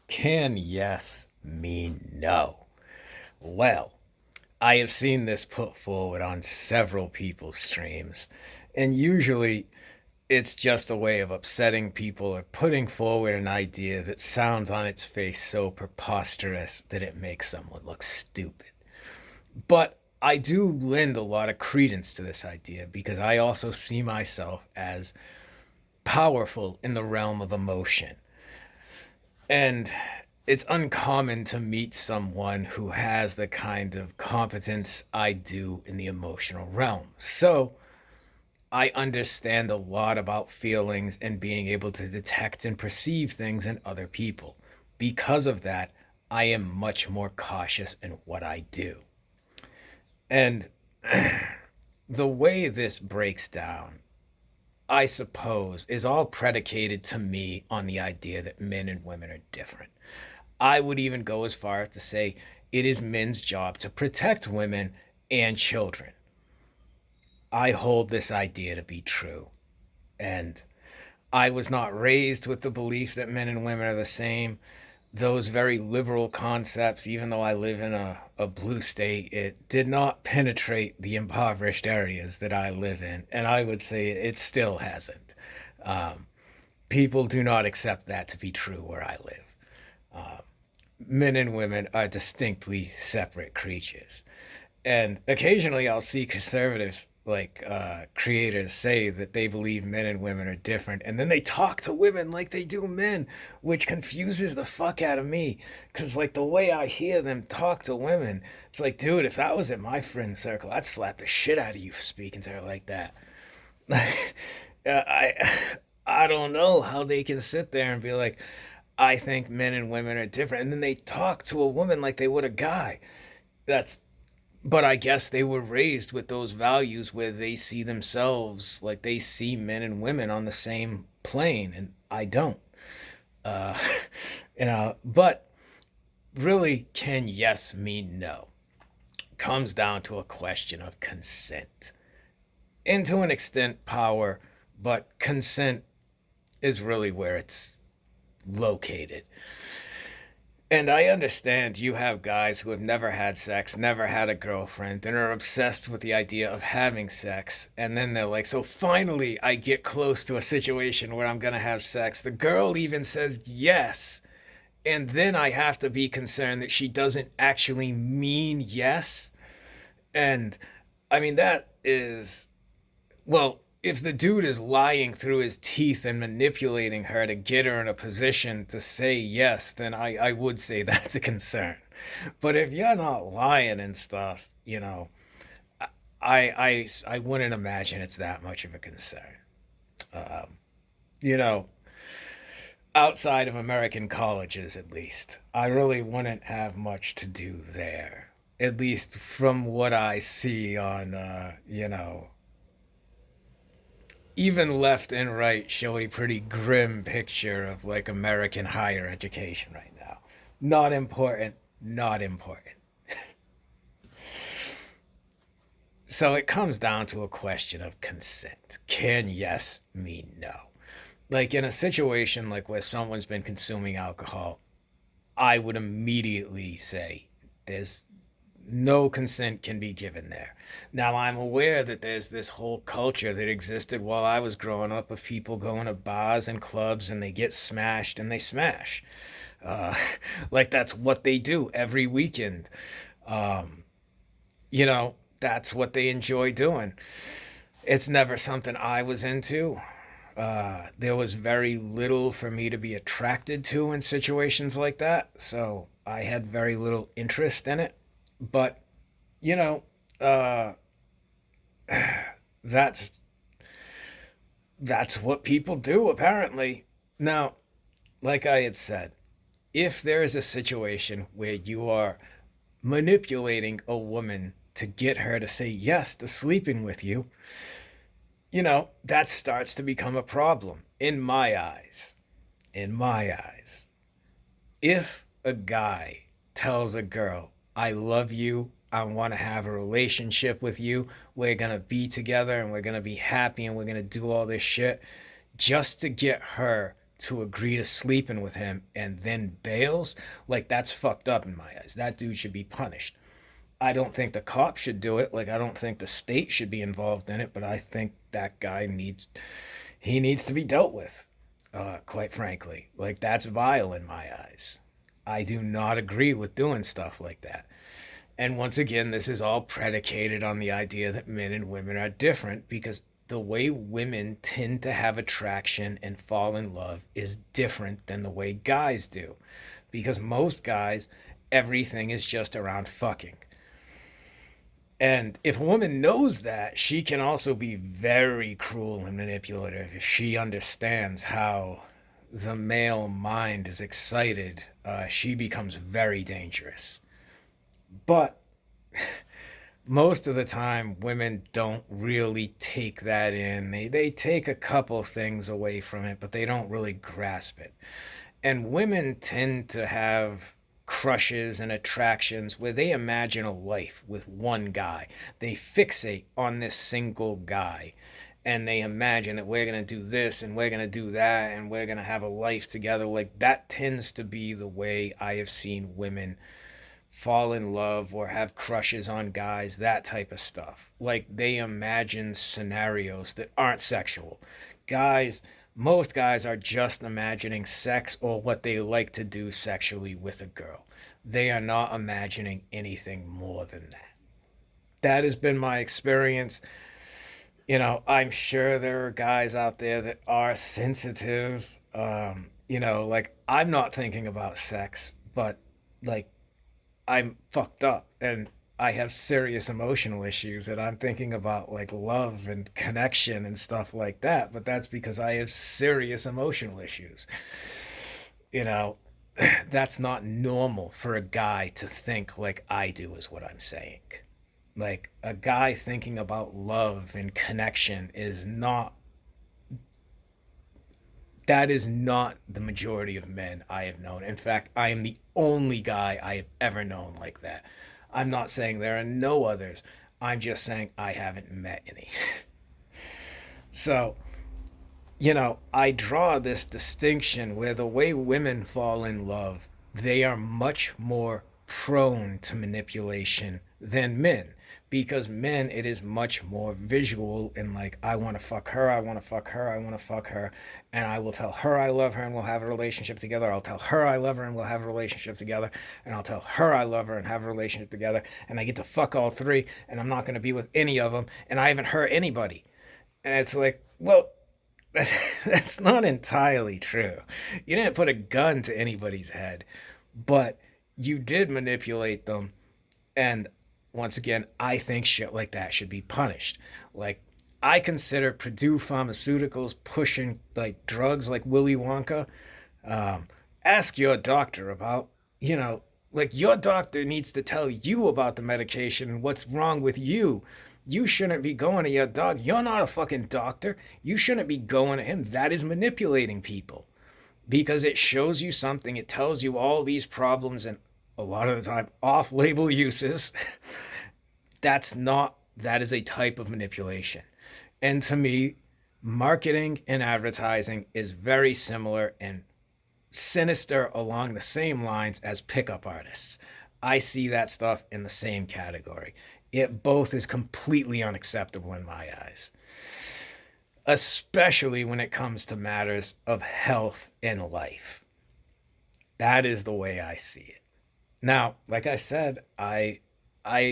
Can yes mean no? Well, I have seen this put forward on several people's streams, and usually it's just a way of upsetting people or putting forward an idea that sounds on its face so preposterous that it makes someone look stupid. But I do lend a lot of credence to this idea because I also see myself as powerful in the realm of emotion. And it's uncommon to meet someone who has the kind of competence I do in the emotional realm. So I understand a lot about feelings and being able to detect and perceive things in other people. Because of that, I am much more cautious in what I do. And the way this breaks down, I suppose, is all predicated to me on the idea that men and women are different. I would even go as far as to say it is men's job to protect women and children. I hold this idea to be true. And I was not raised with the belief that men and women are the same. Those very liberal concepts, even though I live in a blue state, it did not penetrate the impoverished areas that I live in. And I would say it still hasn't. Um, People do not accept that to be true where I live. Men and women are distinctly separate creatures. And occasionally I'll see conservative creators say that they believe men and women are different, and then they talk to women like they do men, which confuses the fuck out of me. Because like the way I hear them talk to women, it's like, dude, if that was in my friend circle, I'd slap the shit out of you for speaking to her like that. I don't know how they can sit there and be like, I think men and women are different, and then they talk to a woman like they would a guy. That's But I guess they were raised with those values where they see themselves like they see men and women on the same plane, and I don't. Uh, but really, can yes mean no? Comes down to a question of consent. And to an extent, power, but consent is really where it's located. And I understand you have guys who have never had sex, never had a girlfriend, and are obsessed with the idea of having sex. And then they're like, so finally I get close to a situation where I'm going to have sex. The girl even says yes. And then I have to be concerned that she doesn't actually mean yes. And I mean, that is, well, if the dude is lying through his teeth and manipulating her to get her in a position to say yes, then I would say that's a concern. But if you're not lying and stuff, I wouldn't imagine it's that much of a concern. Um, you know, Outside of American colleges, at least, I really wouldn't have much to do there. At least from what I see on, even left and right show a pretty grim picture of like American higher education right now. Not important, not important. So it comes down to a question of consent. Can yes mean no? Like in a situation like where someone's been consuming alcohol, I would immediately say there's no consent can be given there. Now, I'm aware that there's this whole culture that existed while I was growing up of people going to bars and clubs and they get smashed and they smash. Uh, like that's what they do every weekend. Um, that's what they enjoy doing. It's never something I was into. There was very little for me to be attracted to in situations like that, so I had very little interest in it. But you know, uh, that's that's what people do apparently. Now, like I had said, if there is a situation where you are manipulating a woman to get her to say yes to sleeping with you, that starts to become a problem in my eyes. In my eyes. If a guy tells a girl, I love you, I want to have a relationship with you, we're going to be together and we're going to be happy and we're going to do all this shit just to get her to agree to sleeping with him and then bails, like that's fucked up in my eyes. That dude should be punished. I don't think the cops should do it. Like I don't think the state should be involved in it, but I think that guy needs to be dealt with. Quite frankly, like that's vile in my eyes. I do not agree with doing stuff like that. And once again, this is all predicated on the idea that men and women are different because the way women tend to have attraction and fall in love is different than the way guys do. Because most guys, everything is just around fucking. And if a woman knows that, she can also be very cruel and manipulative if she understands how the male mind is excited. She becomes very dangerous. But most of the time, women don't really take that in. They take a couple things away from it, but they don't really grasp it. And women tend to have crushes and attractions where they imagine a life with one guy. They fixate on this single guy and they imagine that we're going to do this and we're going to do that and we're going to have a life together. Like that tends to be the way I have seen women fall in love or have crushes on guys, that type of stuff. Like they imagine scenarios that aren't sexual. Guys, most guys are just imagining sex or what they like to do sexually with a girl. They are not imagining anything more than that. That has been my experience. I'm sure there are guys out there that are sensitive. Like I'm not thinking about sex, but like I'm fucked up and I have serious emotional issues and I'm thinking about like love and connection and stuff like that. But that's because I have serious emotional issues. You know, that's not normal for a guy to think like I do, is what I'm saying. Like a guy thinking about love and connection is not, that is not the majority of men I have known. In fact, I am the only guy I have ever known like that. I'm not saying there are no others. I'm just saying I haven't met any. So, I draw this distinction where the way women fall in love, they are much more prone to manipulation than men. Because men, it is much more visual and like, I want to fuck her, I want to fuck her, I want to fuck her. And I will tell her I love her and we'll have a relationship together. I'll tell her I love her and we'll have a relationship together. And I'll tell her I love her and have a relationship together. And I get to fuck all three and I'm not going to be with any of them. And I haven't hurt anybody. And it's like, well, that's not entirely true. You didn't put a gun to anybody's head, but you did manipulate them. And once again, I think shit like that should be punished. Like, I consider Purdue Pharmaceuticals pushing like drugs like Willy Wonka. Ask your doctor about, like your doctor needs to tell you about the medication and what's wrong with you. You shouldn't be going to your doc. You're not a fucking doctor. You shouldn't be going to him. That is manipulating people because it shows you something. It tells you all these problems and a lot of the time off label uses. That is a type of manipulation. And to me, marketing and advertising is very similar and sinister along the same lines as pickup artists. I see that stuff in the same category. It both is completely unacceptable in my eyes, especially when it comes to matters of health and life. That is the way I see it. Now, like I said, I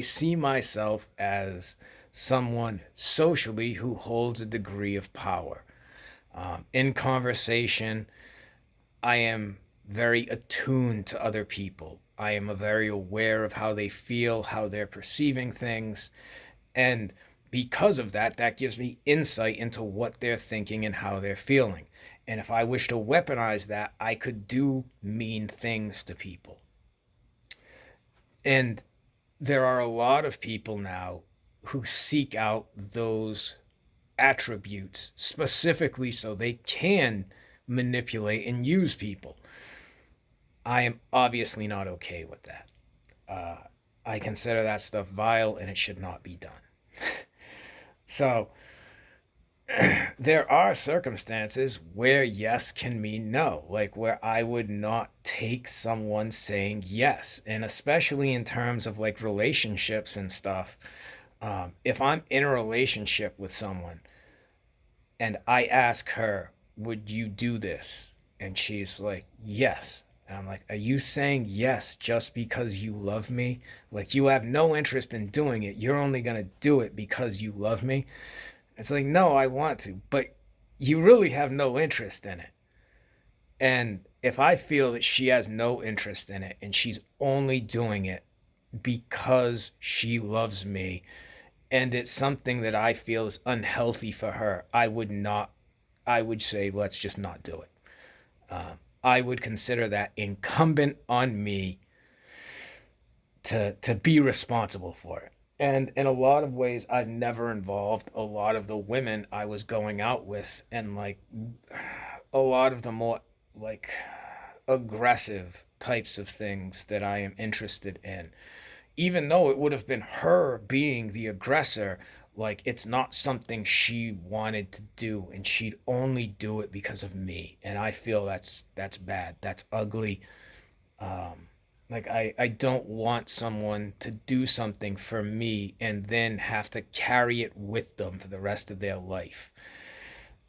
see myself as someone socially who holds a degree of power. In conversation, I am very attuned to other people. I am very aware of how they feel, how they're perceiving things. And because of that, that gives me insight into what they're thinking and how they're feeling. And if I wish to weaponize that, I could do mean things to people. And there are a lot of people now who seek out those attributes specifically so they can manipulate and use people. I am obviously not okay with that. I consider that stuff vile and it should not be done. So, there are circumstances where yes can mean no, like where I would not take someone saying yes. And especially in terms of like relationships and stuff, if I'm in a relationship with someone and I ask her, would you do this? And she's like, yes. And I'm like, are you saying yes just because you love me? Like, you have no interest in doing it. You're only going to do it because you love me. It's like, no, I want to, but you really have no interest in it. And if I feel that she has no interest in it and she's only doing it because she loves me and it's something that I feel is unhealthy for her, I would say, let's just not do it. I would consider that incumbent on me to be responsible for it. And in a lot of ways, I've never involved a lot of the women I was going out with, and like a lot of the more like aggressive types of things that I am interested in. Even though it would have been her being the aggressor, like it's not something she wanted to do, and she'd only do it because of me. And I feel that's bad. That's ugly. Like I don't want someone to do something for me and then have to carry it with them for the rest of their life.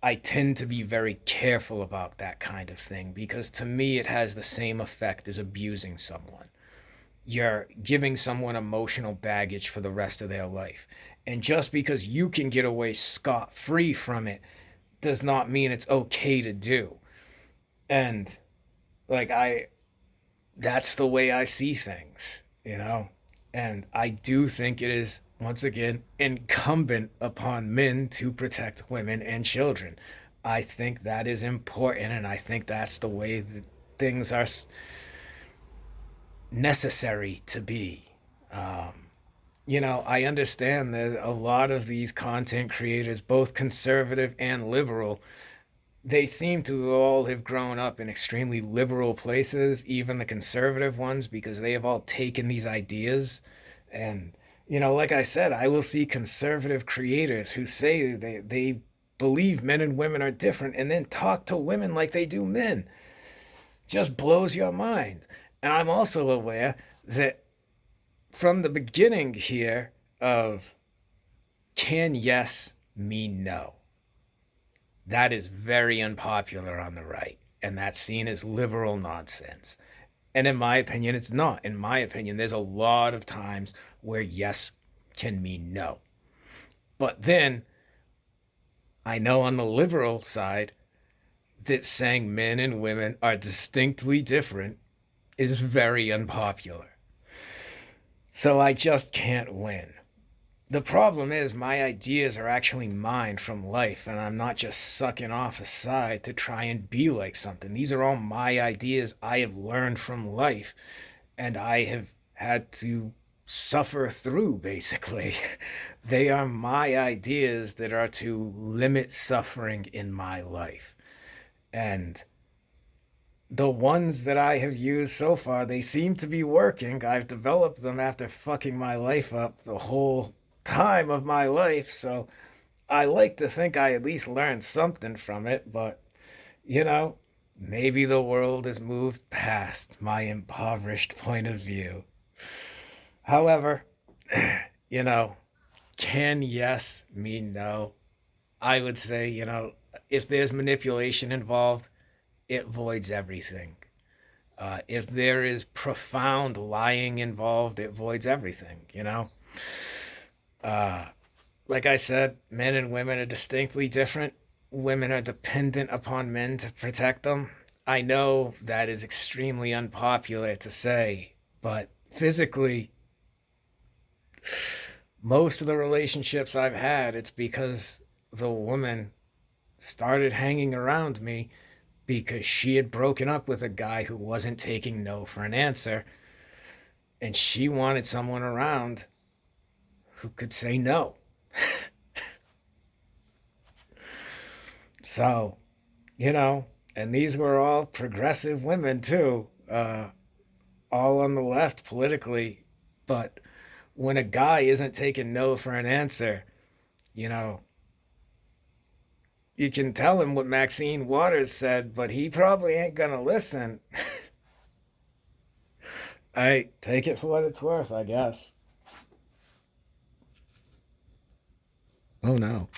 I tend to be very careful about that kind of thing because to me it has the same effect as abusing someone. You're giving someone emotional baggage for the rest of their life. And just because you can get away scot free from it does not mean it's okay to do. And like that's the way I see things, you know? And I do think it is, once again, incumbent upon men to protect women and children. I think that is important, and I think that's the way that things are necessary to be. I understand that a lot of these content creators, both conservative and liberal, they seem to all have grown up in extremely liberal places, even the conservative ones, because they have all taken these ideas. And, like I said, I will see conservative creators who say they believe men and women are different and then talk to women like they do men. Just blows your mind. And I'm also aware that from the beginning here of can yes mean no? That is very unpopular on the right, and that's seen as liberal nonsense. And in my opinion, it's not. In my opinion, there's a lot of times where yes can mean no. But then I know on the liberal side that saying men and women are distinctly different is very unpopular. So I just can't win. The problem is my ideas are actually mine from life, and I'm not just sucking off a side to try and be like something. These are all my ideas I have learned from life, and I have had to suffer through, basically. They are my ideas that are to limit suffering in my life. And the ones that I have used so far, they seem to be working. I've developed them after fucking my life up the whole time of my life, so I like to think I at least learned something from it, but you know, maybe the world has moved past my impoverished point of view. However, you know, can yes mean no? I would say, if there's manipulation involved, it voids everything. If there is profound lying involved, it voids everything. Like I said, men and women are distinctly different. Women are dependent upon men to protect them. I know that is extremely unpopular to say, but physically, most of the relationships I've had, it's because the woman started hanging around me because she had broken up with a guy who wasn't taking no for an answer, and she wanted someone around who could say no. So, and these were all progressive women too, all on the left politically. But when a guy isn't taking no for an answer, you know, You can tell him what Maxine Waters said, but he probably ain't gonna listen. I take it for what it's worth, I guess. Oh no.